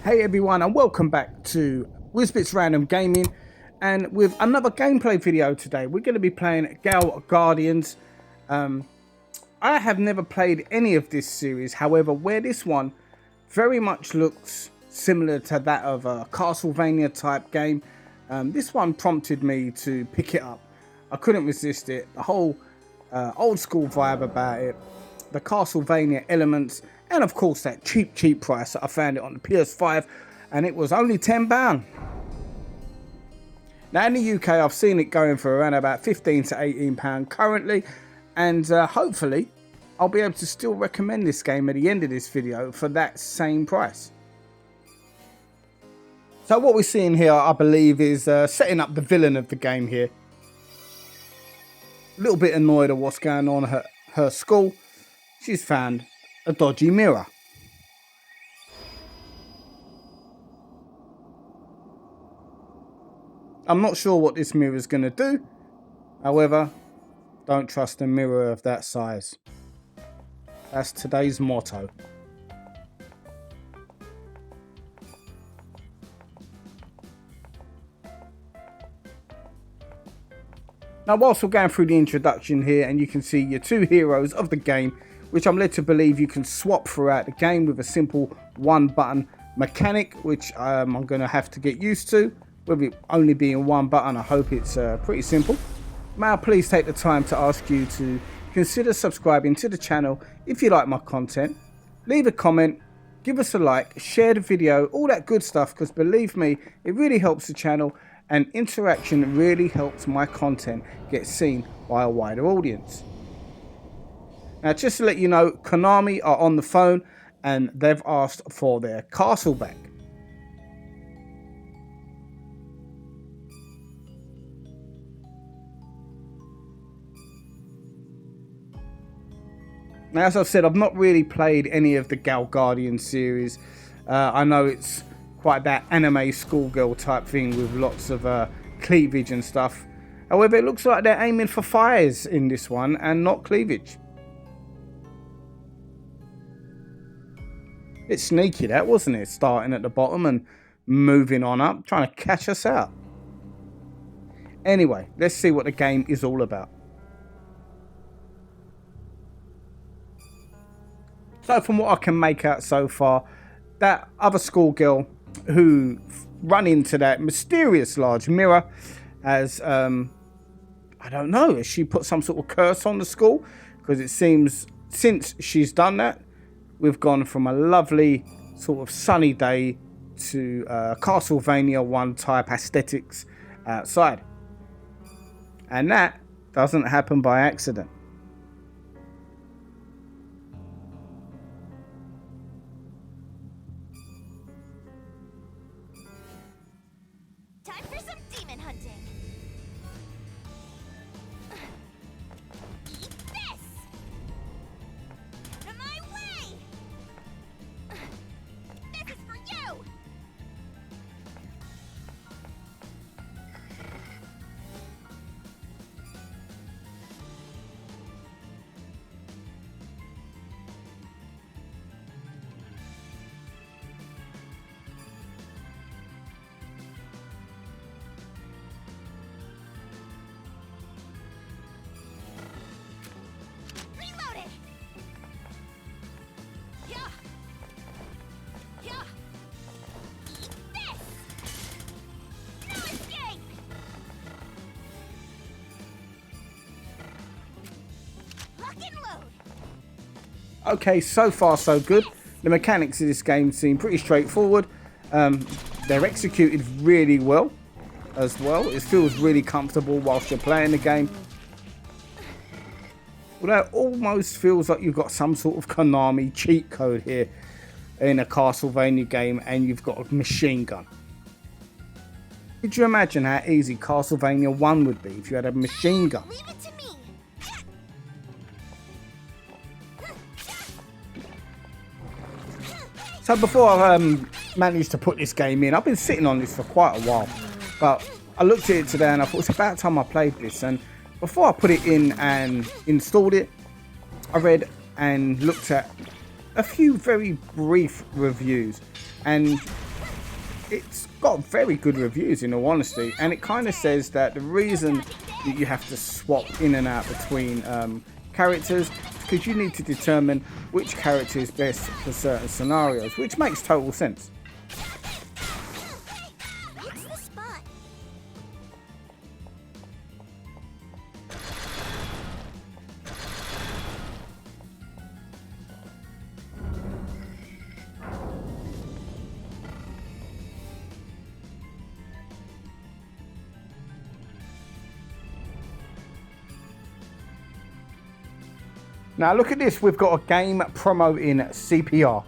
Hey everyone, and welcome back to Whizbit's Random Gaming, and with another gameplay video today. We're going to be playing Guardians. I have never played any of this series, however, where this one very much looks similar to that of a Castlevania type game, this one prompted me to pick it up. I couldn't resist it. The whole old school vibe about it, the Castlevania elements, and of course that cheap price that I found it on the PS5, and it was only £10. Now in the UK I've seen it going for around about £15 to £18 currently, and hopefully I'll be able to still recommend this game at the end of this video for that same price. So what we're seeing here, I believe, is setting up the villain of the game here. A little bit annoyed at what's going on at her school. She's found a dodgy mirror. I'm not sure what this mirror is going to do. However, don't trust a mirror of that size. That's today's motto. Now, whilst we're going through the introduction here, and you can see your two heroes of the game, which I'm led to believe you can swap throughout the game with a simple one button mechanic, which I'm going to have to get used to. With it only being one button, I hope it's pretty simple. May I please take the time to ask you to consider subscribing to the channel if you like my content. Leave a comment, give us a like, share the video, all that good stuff, because believe me, it really helps the channel, and interaction really helps my content get seen by a wider audience. Now, just to let you know, Konami are on the phone and they've asked for their castle back. Now, as I've said, I've not really played any of the Guardians series. I know it's quite that anime schoolgirl type thing with lots of cleavage and stuff. However, it looks like they're aiming for fires in this one and not cleavage. It's sneaky, that, wasn't it? Starting at the bottom and moving on up, trying to catch us out. Anyway, let's see what the game is all about. So from what I can make out so far, that other schoolgirl who run into that mysterious large mirror has, I don't know, has she put some sort of curse on the school? Because it seems since she's done that, we've gone from a lovely sort of sunny day to Castlevania 1 type aesthetics outside. And that doesn't happen by accident. Time for some demon hunting. Eat this! Out of my way! This is for you! Reloaded! Yeah! Yeah! Eat this! No escape! Lock and load! Okay, so far so good. The mechanics of this game seem pretty straightforward. They're executed really well as well. It feels really comfortable whilst you're playing the game. Although it almost feels like you've got some sort of Konami cheat code here in a Castlevania game, and you've got a machine gun. Could you imagine how easy Castlevania 1 would be if you had a machine gun? Leave it to me! So before I managed to put this game in, I've been sitting on this for quite a while, but I looked at it today and I thought it's about time I played this. And before I put it in and installed it, I read and looked at a few very brief reviews, and it's got very good reviews in all honesty, and it kind of says that the reason that you have to swap in and out between characters is because you need to determine which character is best for certain scenarios, which makes total sense. What's the spot? Now look at this, we've got a game promoting CPR.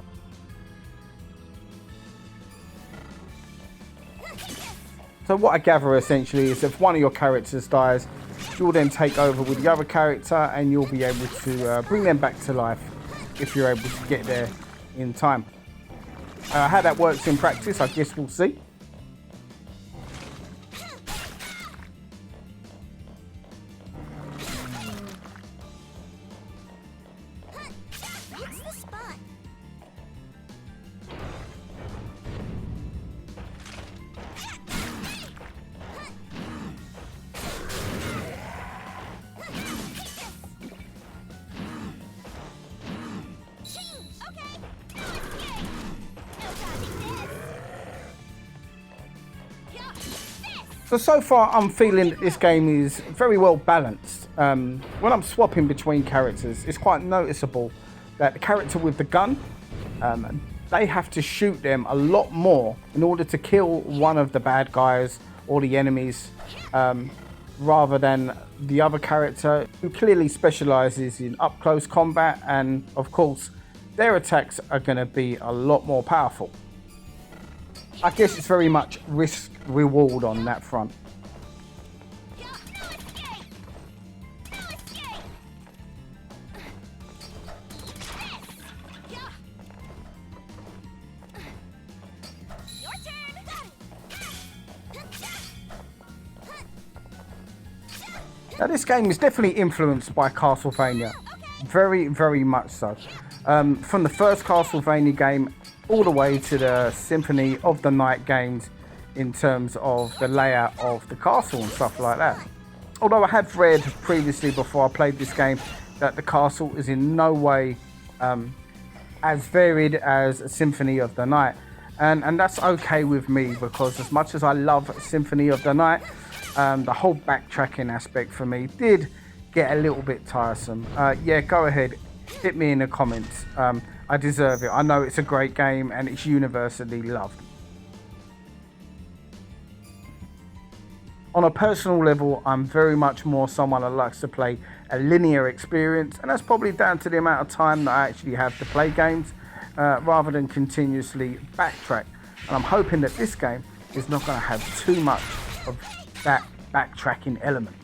So what I gather essentially is if one of your characters dies, you'll then take over with the other character and you'll be able to bring them back to life if you're able to get there in time. How that works in practice, I guess we'll see. What's the spot? Okay. So far I'm feeling that this game is very well balanced. When I'm swapping between characters, it's quite noticeable that the character with the gun, they have to shoot them a lot more in order to kill one of the bad guys or the enemies, rather than the other character who clearly specializes in up close combat, and of course their attacks are going to be a lot more powerful. I guess it's very much risk reward on that front. Now this game is definitely influenced by Castlevania, very, very much so. From the first Castlevania game all the way to the Symphony of the Night games in terms of the layout of the castle and stuff like that. Although I have read previously before I played this game that the castle is in no way as varied as a Symphony of the Night. And that's okay with me, because as much as I love Symphony of the Night, the whole backtracking aspect for me did get a little bit tiresome. Yeah, go ahead, hit me in the comments. I deserve it. I know it's a great game and it's universally loved. On a personal level, I'm very much more someone that likes to play a linear experience, and that's probably down to the amount of time that I actually have to play games, rather than continuously backtrack. And I'm hoping that this game is not going to have too much of that backtracking element.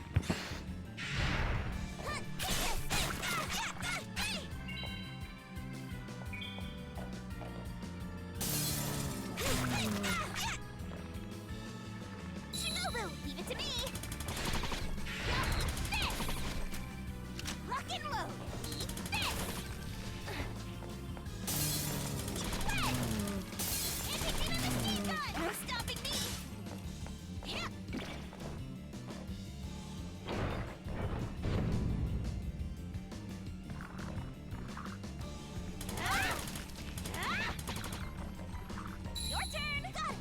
Leave it to me. Rock and load. Eat this. No stopping me. Your turn. Got it.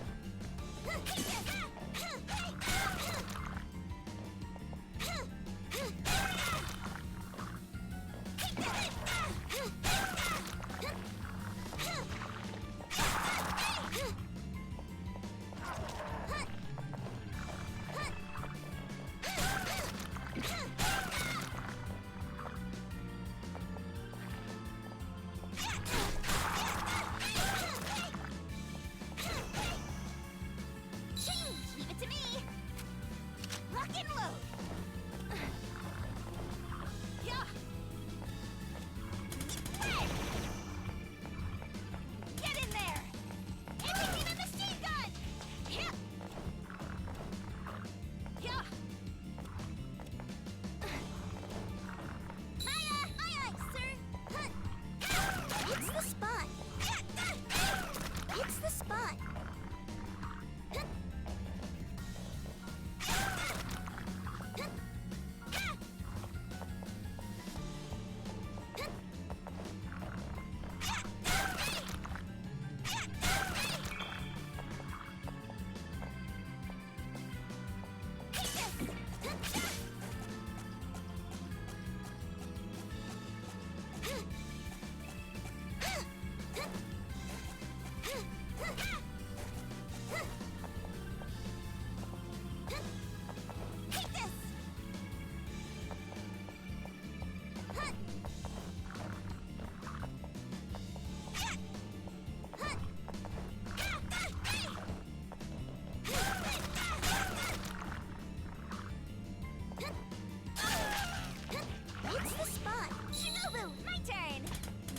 Shinobu, my turn.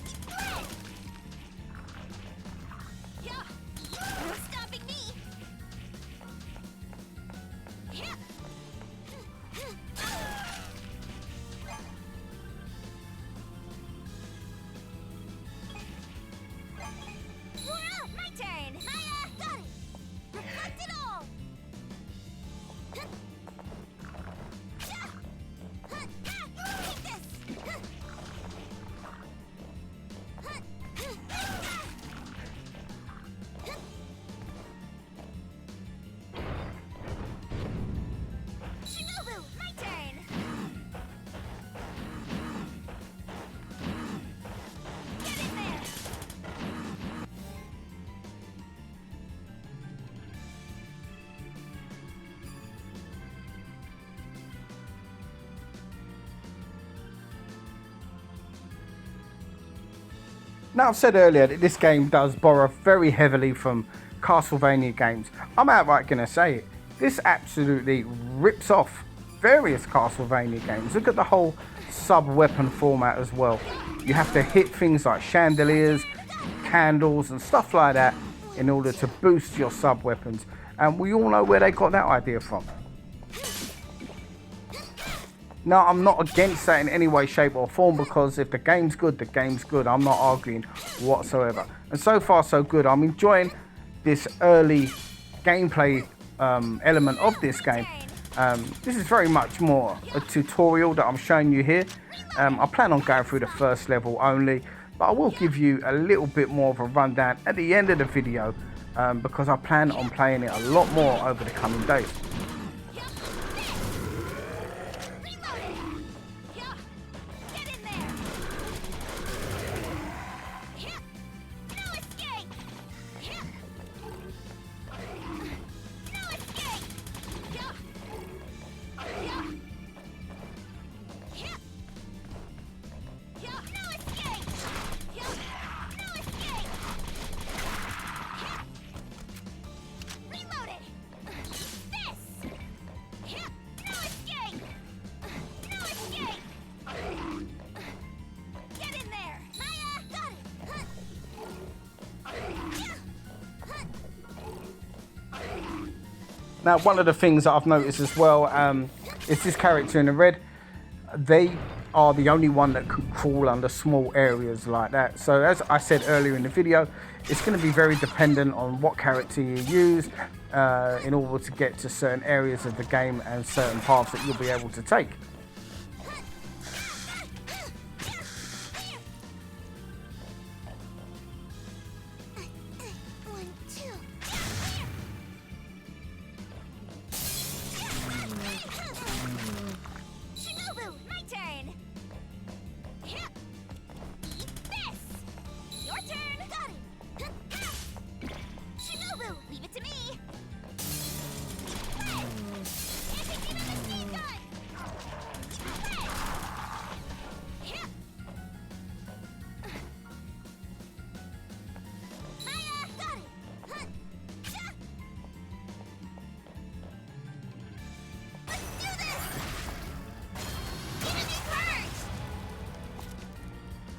Split. Yeah. No stopping me. Yeah. Well, my turn. Hiya, got it. Reflect it all. Take this. Shinobu, my turn. Get in there. Now, I've said earlier that this game does borrow very heavily from Castlevania games. I'm outright going to say it. This absolutely rips off various Castlevania games. Look at the whole sub-weapon format as well. You have to hit things like chandeliers, candles and stuff like that in order to boost your sub-weapons. And we all know where they got that idea from. Now, I'm not against that in any way, shape or form, because if the game's good, the game's good. I'm not arguing whatsoever. And so far, so good. I'm enjoying this early gameplay element of this game. This is very much more a tutorial that I'm showing you here. I plan on going through the first level only, but I will give you a little bit more of a rundown at the end of the video because I plan on playing it a lot more over the coming days. Now, one of the things that I've noticed as well is this character in the red. They are the only one that could crawl under small areas like that. So as I said earlier in the video, it's going to be very dependent on what character you use in order to get to certain areas of the game and certain paths that you'll be able to take.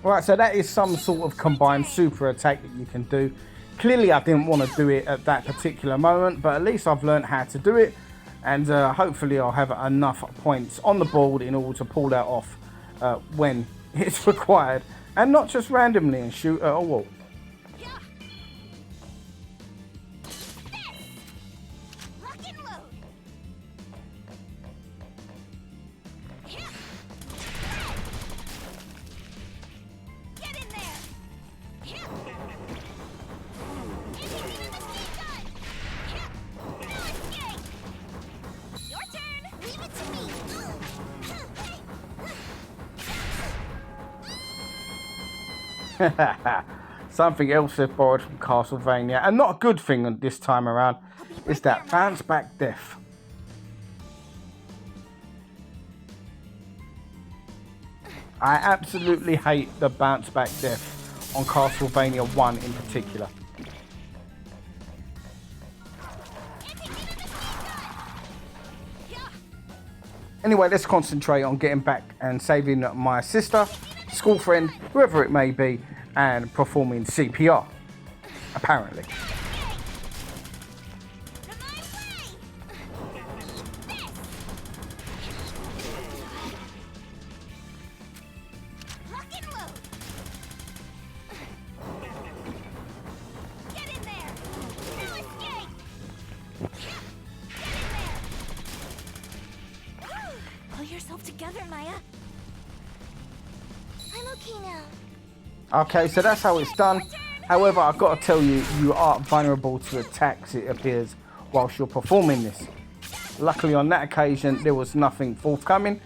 Right, so that is some sort of combined super attack that you can do. Clearly, I didn't want to do it at that particular moment, but at least I've learned how to do it. And hopefully I'll have enough points on the board in order to pull that off when it's required. And not just randomly and shoot at a wall. Something else they've borrowed from Castlevania, and not a good thing this time around, is that bounce back death. I absolutely hate the bounce back death on Castlevania 1 in particular. Anyway, let's concentrate on getting back and saving my sister school friend, whoever it may be, and performing CPR, apparently. Pull yourself together, Maya. I'm okay now. Okay, so that's how it's done. However, I've got to tell you, you are vulnerable to attacks, it appears, whilst you're performing this. Luckily, on that occasion, there was nothing forthcoming,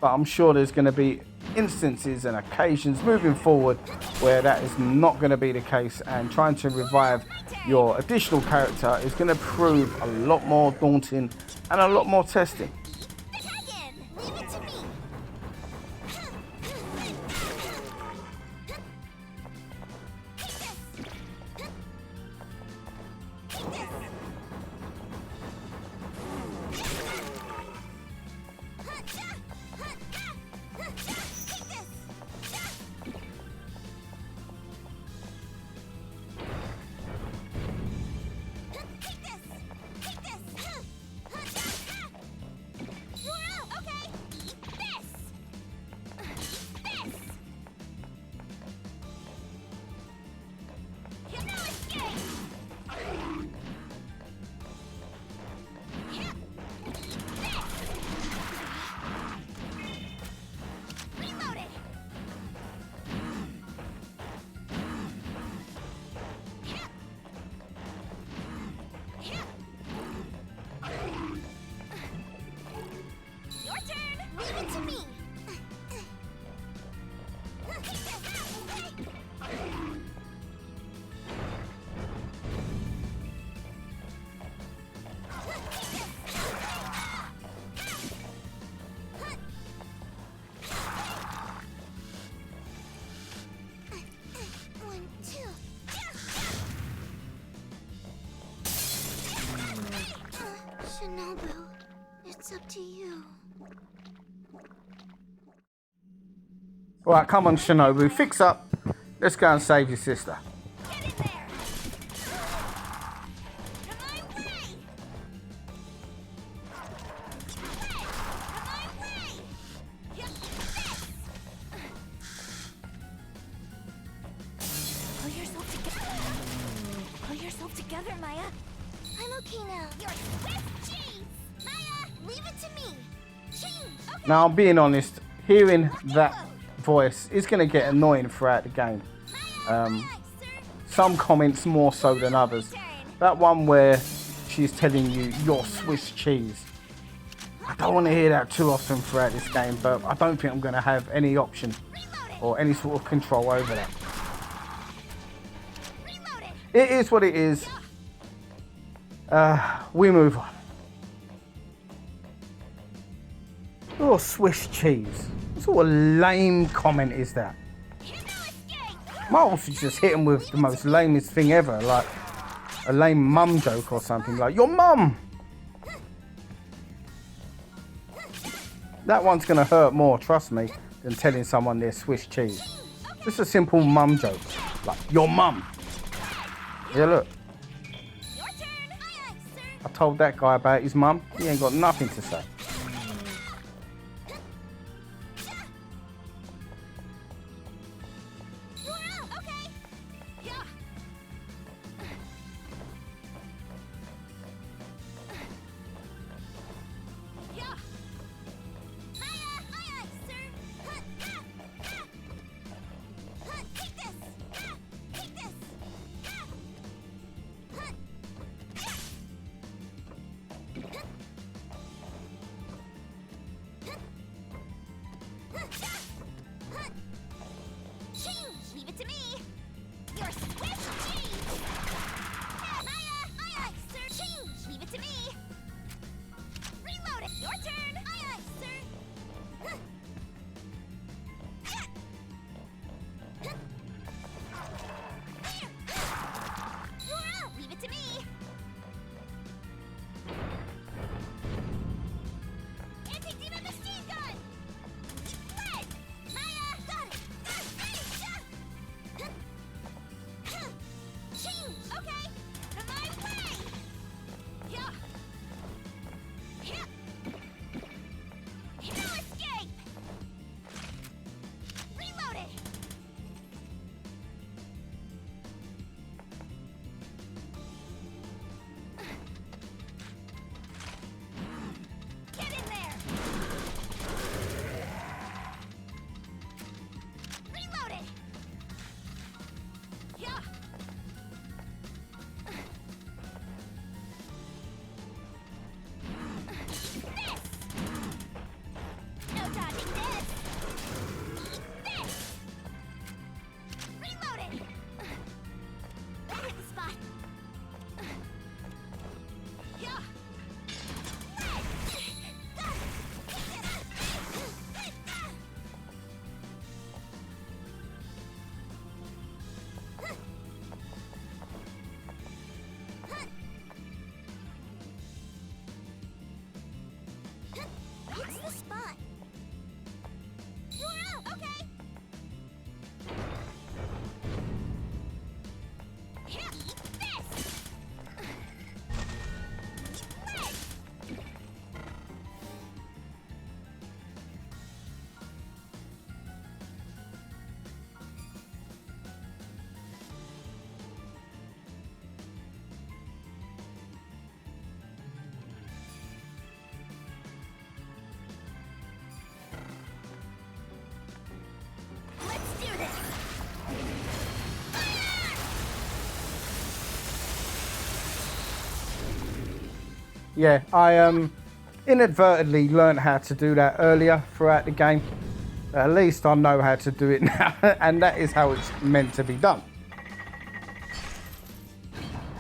but I'm sure there's going to be instances and occasions moving forward where that is not going to be the case, and trying to revive your additional character is going to prove a lot more daunting and a lot more testing. Leave it to me. Shinobu, it's up to you. Right, come on, Shinobu, fix up. Let's go and save your sister. Get in there! My way! My way! Pull yourself together. Pull yourself together, Maya. I'm okay now. You're Swiss cheese! Maya, leave it to me. Cheese! Okay. Now, I'm being honest, hearing that voice is going to get annoying throughout the game. Some comments more so than others. That one where she's telling you you're Swiss cheese. I don't want to hear that too often throughout this game, but I don't think I'm going to have any option or any sort of control over that. It is what it is. We move on. Oh, Swiss cheese. What sort of lame comment is that? Miles is just hit him with the most lamest thing ever, like a lame mum joke or something, like, your mum! That one's gonna hurt more, trust me, than telling someone they're Swiss cheese. Just a simple mum joke, like, your mum! Yeah, look. I told that guy about his mum, he ain't got nothing to say. Yeah, I inadvertently learned how to do that earlier throughout the game. At least I know how to do it now, and that is how it's meant to be done.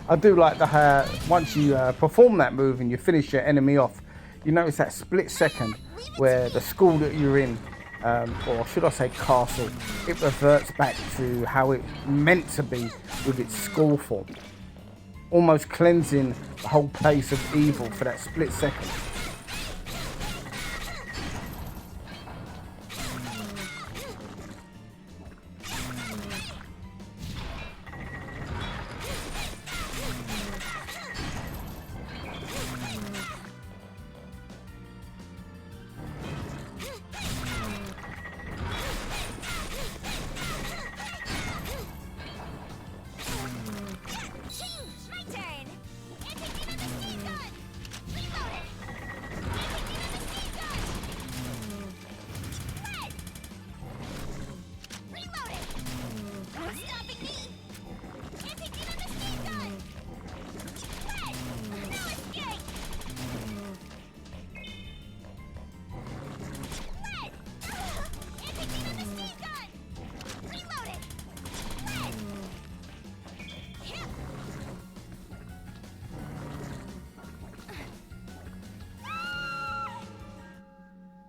I do like the how once you perform that move and you finish your enemy off, you notice that split second where the school that you're in, or should I say castle, it reverts back to how it meant to be with its school form, almost cleansing the whole place of evil for that split second.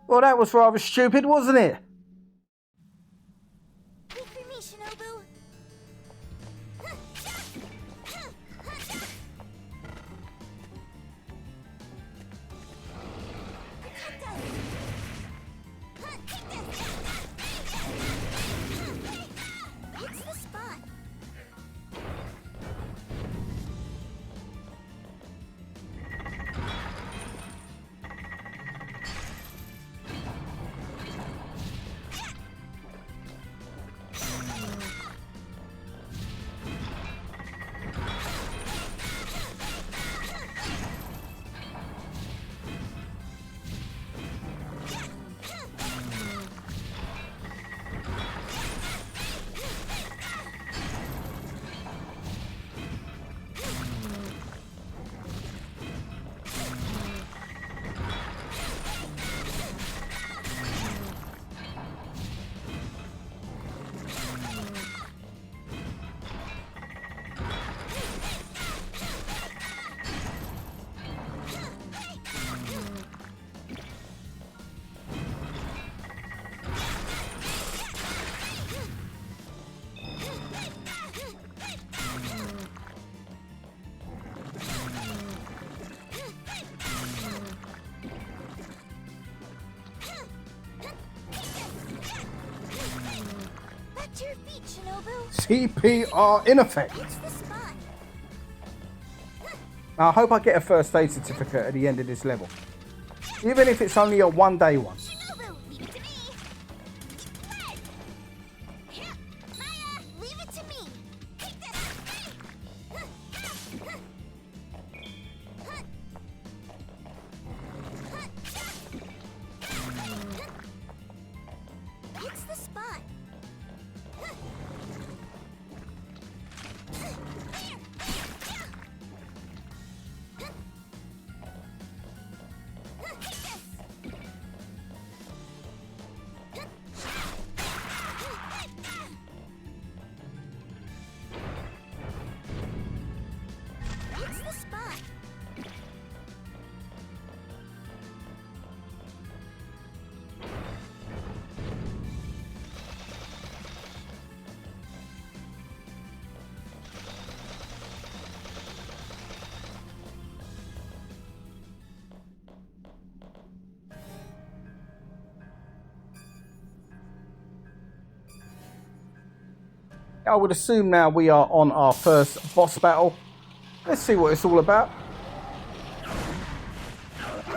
Well, that was rather stupid, wasn't it? Wait for me, Shinobu. What's the spot? Back to your feet, Shinobu. CPR in effect. What's the spot? Now, I hope I get a first aid certificate at the end of this level, even if it's only a one-day one. Shinobu, leave it to me. Red. Maya, leave it to me. Take this. What's the spot? What's the spot? I would assume now we are on our first boss battle. Let's see what it's all about.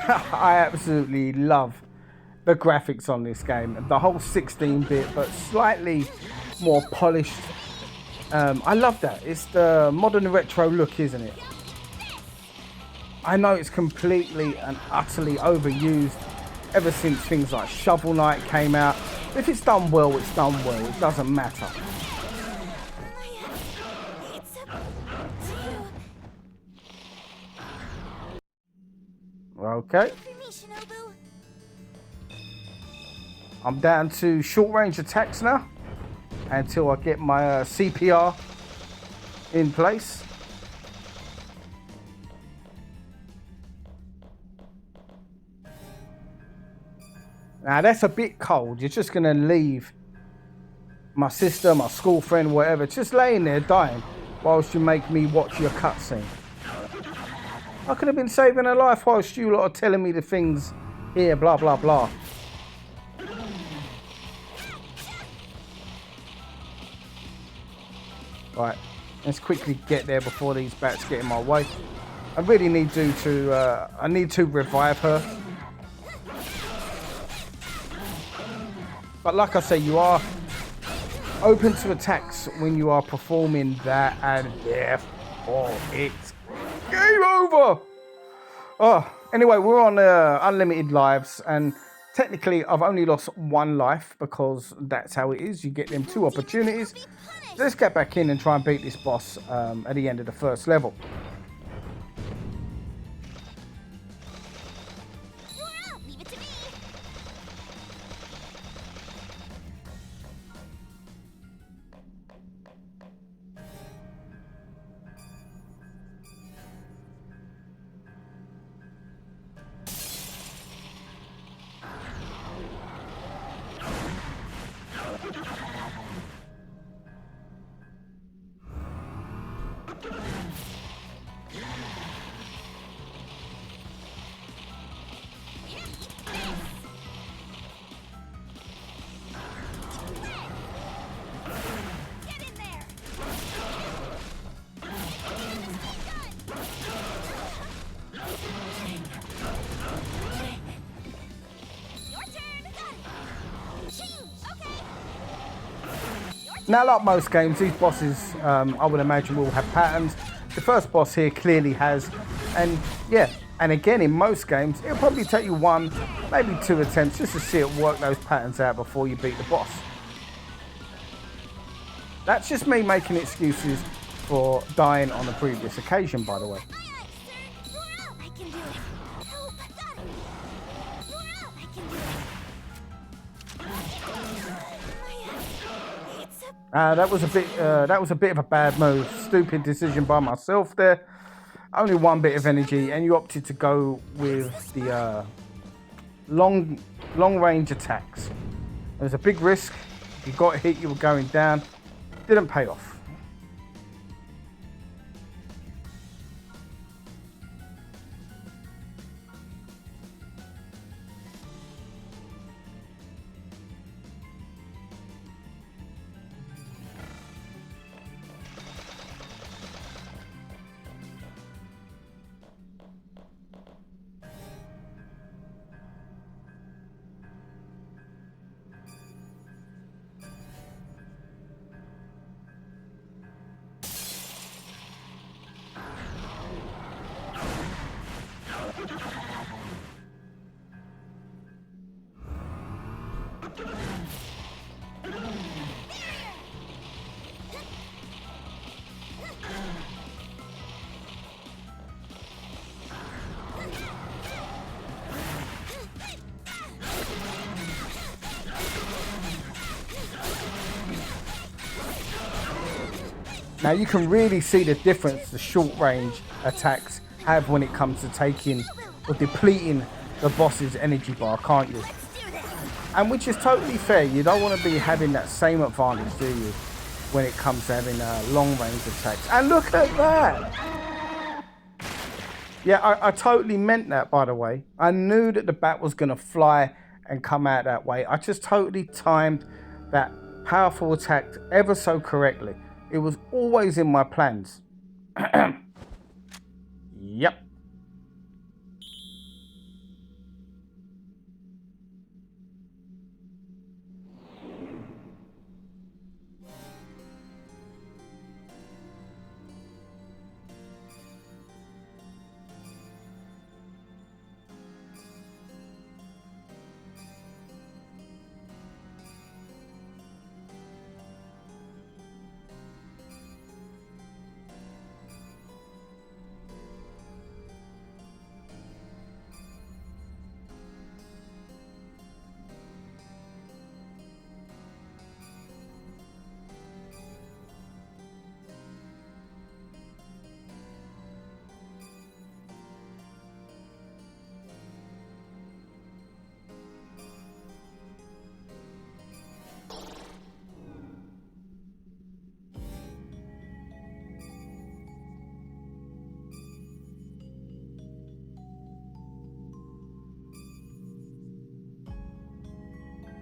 I absolutely love the graphics on this game. The whole 16-bit, but slightly more polished. I love that. It's the modern retro look, isn't it? I know it's completely and utterly overused ever since things like Shovel Knight came out. If it's done well, it's done well. It doesn't matter. It's up to you. Okay. For me, Shinobu. I'm down to short range attacks now until I get my CPR in place. Now that's a bit cold. You're just gonna leave my sister, my school friend, whatever, just laying there dying whilst you make me watch your cutscene. I could have been saving her life whilst you lot are telling me the things here, blah blah blah. Right, let's quickly get there before these bats get in my way. I really need I need to revive her. But like I say, you are open to attacks when you are performing that, and therefore it's game over. Oh, anyway, we're on unlimited lives, and technically I've only lost one life because that's how it is. You get them 2 opportunities. Let's get back in and try and beat this boss at the end of the first level. Leave it to me. Now, like most games, these bosses, I would imagine, will have patterns. The first boss here clearly has, and yeah, and again, in most games, it'll probably take you 1, maybe 2 attempts just to see it work those patterns out before you beat the boss. That's just me making excuses for dying on the previous occasion, by the way. I can do it. Help! I can do it. That was a bit of a bad move. Stupid decision by myself there. Only 1 bit of energy, and you opted to go with the long range attacks. It was a big risk. If you got hit, you were going down. Didn't pay off. Now you can really see the difference the short range attacks have when it comes to taking or depleting the boss's energy bar, can't you? And which is totally fair. You don't want to be having that same advantage, do you, when it comes to having long range attacks. And look at that! Yeah, I totally meant that, by the way. I knew that the bat was going to fly and come out that way. I just totally timed that powerful attack ever so correctly. It was always in my plans. Yep.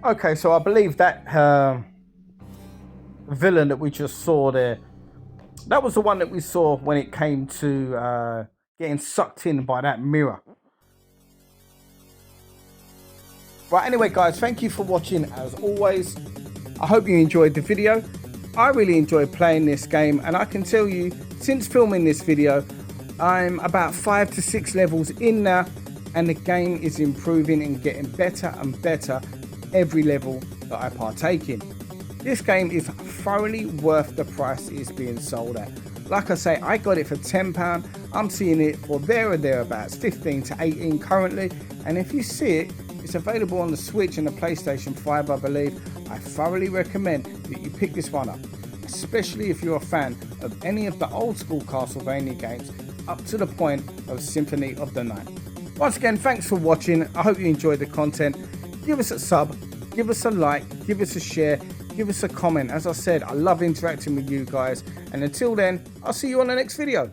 Okay, so I believe that villain that we just saw there, that was the one that we saw when it came to getting sucked in by that mirror. Right, anyway guys, thank you for watching as always. I hope you enjoyed the video. I really enjoyed playing this game, and I can tell you, since filming this video, I'm about 5 to 6 levels in now, and the game is improving and getting better and better every level that I partake in. This game is thoroughly worth the price it's being sold at. Like I say, I got it for £10. I'm seeing it for there or thereabouts, 15 to 18 currently, and if you see it, it's available on the Switch and the PlayStation 5, I believe. I thoroughly recommend that you pick this one up, especially if you're a fan of any of the old school Castlevania games up to the point of Symphony of the Night. Once again, thanks for watching. I hope you enjoyed the content. Give us a sub, give us a like, give us a share, give us a comment. As I said, I love interacting with you guys. And until then, I'll see you on the next video.